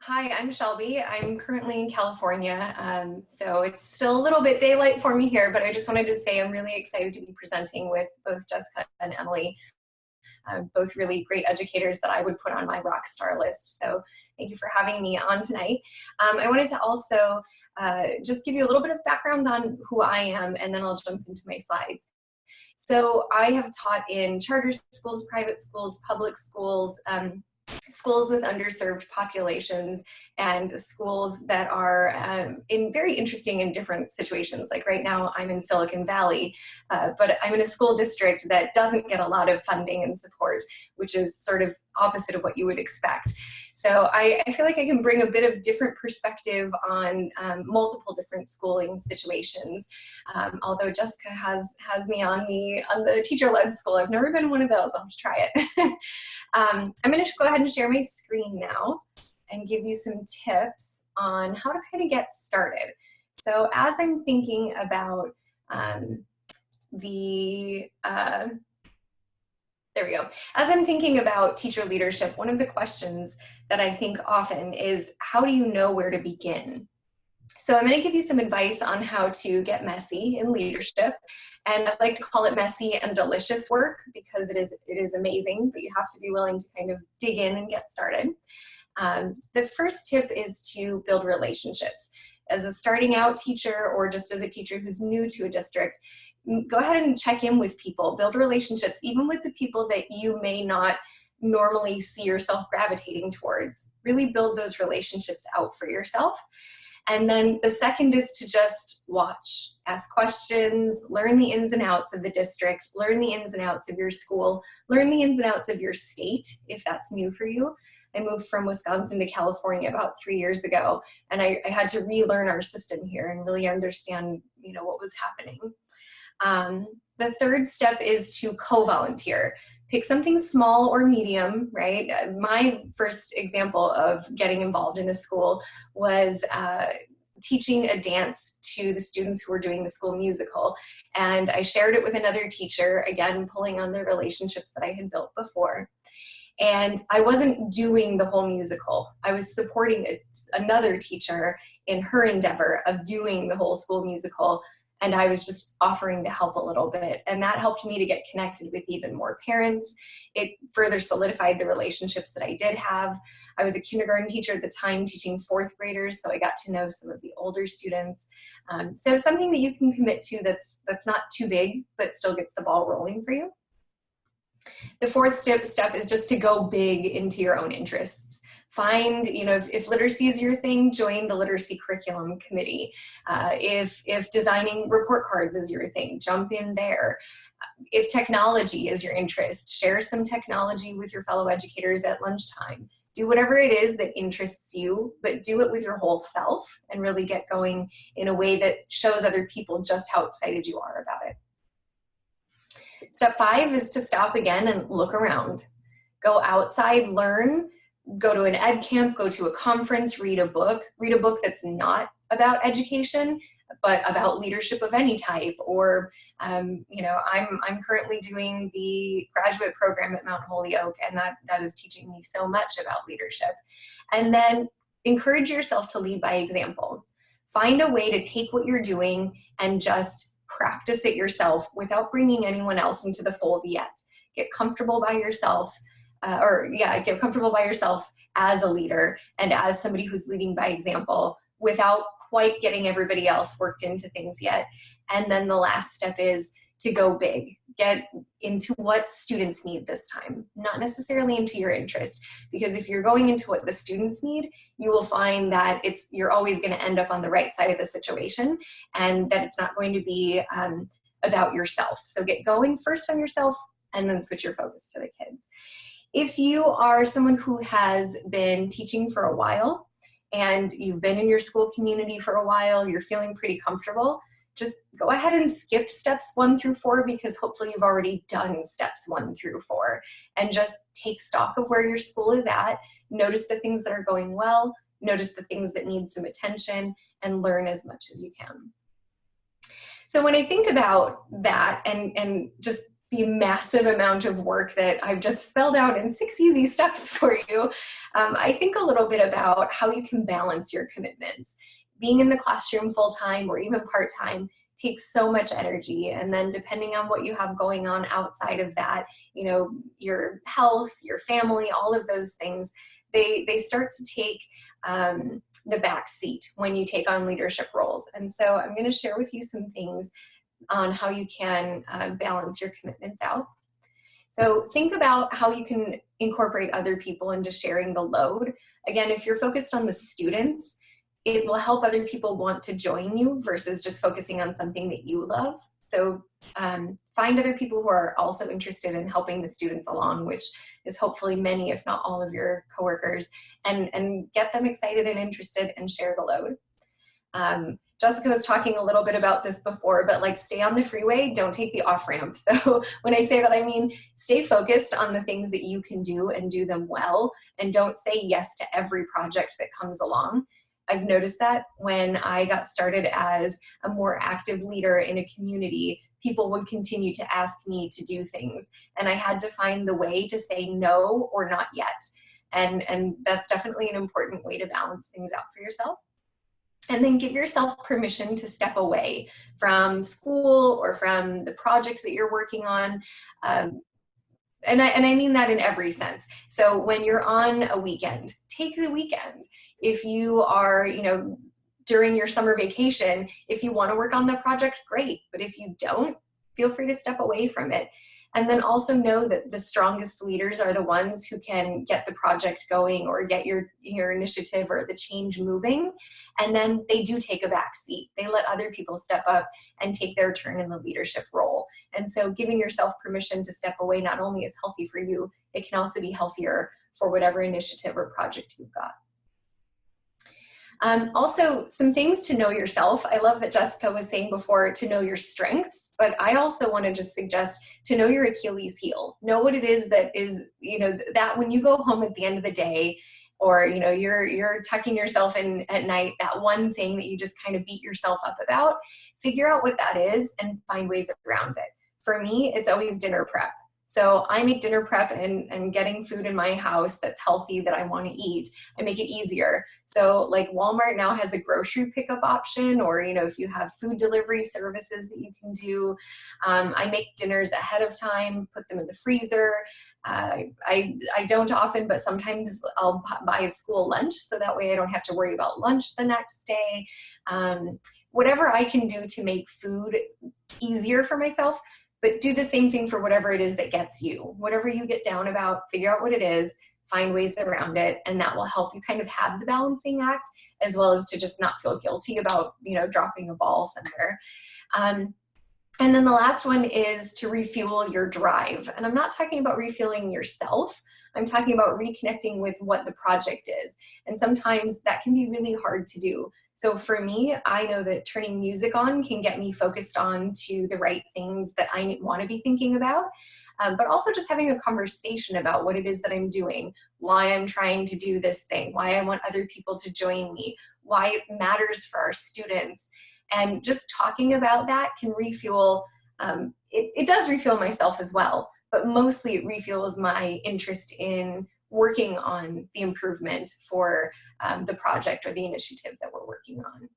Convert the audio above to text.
Hi, I'm Shelby. I'm currently in California, so it's still a little bit daylight for me here, but I just wanted to say I'm really excited to be presenting with both Jessica and Emily, both really great educators that I would put on my rock star list. So thank you for having me on tonight. I wanted to also just give you a little bit of background on who I am, and then I'll jump into my slides. So I have taught in charter schools, private schools, public schools, schools with underserved populations, and schools that are in very interesting and different situations. Like right now I'm in Silicon Valley, but I'm in a school district that doesn't get a lot of funding and support, which is sort of opposite of what you would expect. So I feel like I can bring a bit of different perspective on multiple different schooling situations. Although Jessica has me on the teacher-led school. I've never been in one of those. I'll have to try it. I'm going to go ahead and share my screen now and give you some tips on how to kind of get started. So as I'm thinking about there we go. As I'm thinking about teacher leadership, one of the questions that I think often is, how do you know where to begin? So I'm going to give you some advice on how to get messy in leadership. And I like to call it messy and delicious work because it is amazing, but you have to be willing to kind of dig in and get started. The first tip is to build relationships. As a starting out teacher, or just as a teacher who's new to a district, go ahead and check in with people, build relationships, even with the people that you may not normally see yourself gravitating towards. Really build those relationships out for yourself. And then the second is to just watch, ask questions, learn the ins and outs of the district, learn the ins and outs of your school, learn the ins and outs of your state, if that's new for you. I moved from Wisconsin to California about 3 years ago, and I had to relearn our system here and really understand, what was happening. The third step is to co-volunteer. Pick something small or medium, right? My first example of getting involved in a school was teaching a dance to the students who were doing the school musical. And I shared it with another teacher, again, pulling on the relationships that I had built before. And I wasn't doing the whole musical. I was supporting another teacher in her endeavor of doing the whole school musical. And I was just offering to help a little bit. And that helped me to get connected with even more parents. It further solidified the relationships that I did have. I was a kindergarten teacher at the time teaching fourth graders, so I got to know some of the older students. So something that you can commit to that's not too big, but still gets the ball rolling for you. The fourth step is just to go big into your own interests. Find, if literacy is your thing, join the literacy curriculum committee. If designing report cards is your thing, jump in there. If technology is your interest, share some technology with your fellow educators at lunchtime. Do whatever it is that interests you, but do it with your whole self and really get going in a way that shows other people just how excited you are about it. Step 5 is to stop again and look around. Go outside, learn, go to an ed camp, go to a conference, read a book that's not about education, but about leadership of any type. Or, I'm currently doing the graduate program at Mount Holyoke, and that is teaching me so much about leadership. And then encourage yourself to lead by example. Find a way to take what you're doing and just practice it yourself without bringing anyone else into the fold yet. Get comfortable by yourself, get comfortable by yourself as a leader and as somebody who's leading by example without quite getting everybody else worked into things yet. And then the last step is to go big. Get into what students need this time, not necessarily into your interest. Because if you're going into what the students need, you will find that you're always going to end up on the right side of the situation, and that it's not going to be about yourself. So get going first on yourself and then switch your focus to the kids. If you are someone who has been teaching for a while and you've been in your school community for a while, you're feeling pretty comfortable, just go ahead and skip steps 1 through 4, because hopefully you've already done steps 1 through 4, and just take stock of where your school is at. Notice the things that are going well, notice the things that need some attention, and learn as much as you can. So when I think about that and just the massive amount of work that I've just spelled out in 6 easy steps for you, I think a little bit about how you can balance your commitments. Being in the classroom full-time or even part-time takes so much energy. And then depending on what you have going on outside of that, you know, your health, your family, all of those things, they start to take the back seat when you take on leadership roles. And so I'm going to share with you some things on how you can balance your commitments out. So think about how you can incorporate other people into sharing the load. Again, if you're focused on the students, it will help other people want to join you versus just focusing on something that you love. So find other people who are also interested in helping the students along, which is hopefully many, if not all of your coworkers, and get them excited and interested and share the load. Jessica was talking a little bit about this before, but like stay on the freeway, don't take the off ramp. So when I say that, I mean, stay focused on the things that you can do and do them well, and don't say yes to every project that comes along. I've noticed that when I got started as a more active leader in a community, people would continue to ask me to do things, and I had to find the way to say no or not yet. And that's definitely an important way to balance things out for yourself. And then give yourself permission to step away from school or from the project that you're working on. And I mean that in every sense. So when you're on a weekend, take the weekend. If you are, you know, during your summer vacation, if you want to work on the project, great. But if you don't, feel free to step away from it. And then also know that the strongest leaders are the ones who can get the project going or get your initiative or the change moving. And then they do take a back seat. They let other people step up and take their turn in the leadership role. And so giving yourself permission to step away not only is healthy for you, it can also be healthier for whatever initiative or project you've got. Also, some things to know yourself. I love that Jessica was saying before to know your strengths, but I also want to just suggest to know your Achilles heel. Know what it is that is, you know, that when you go home at the end of the day, or, you know, you're tucking yourself in at night, that one thing that you just kind of beat yourself up about, figure out what that is and find ways around it. For me, it's always dinner prep. So I make dinner prep and getting food in my house that's healthy that I want to eat. I make it easier. So like Walmart now has a grocery pickup option, or, you know, if you have food delivery services that you can do. I make dinners ahead of time, put them in the freezer. I don't often, but sometimes I'll buy a school lunch so that way I don't have to worry about lunch the next day. Whatever I can do to make food easier for myself, but do the same thing for whatever it is that gets you. Whatever you get down about, figure out what it is, find ways around it, and that will help you kind of have the balancing act, as well as to just not feel guilty about, you know, dropping a ball somewhere. And then the last one is to refuel your drive. And I'm not talking about refueling yourself. I'm talking about reconnecting with what the project is. And sometimes that can be really hard to do. So for me, I know that turning music on can get me focused on to the right things that I want to be thinking about, but also just having a conversation about what it is that I'm doing, why I'm trying to do this thing, why I want other people to join me, why it matters for our students. And just talking about that can refuel, it does refuel myself as well, but mostly it refuels my interest in working on the improvement for the project or the initiative that we're working on.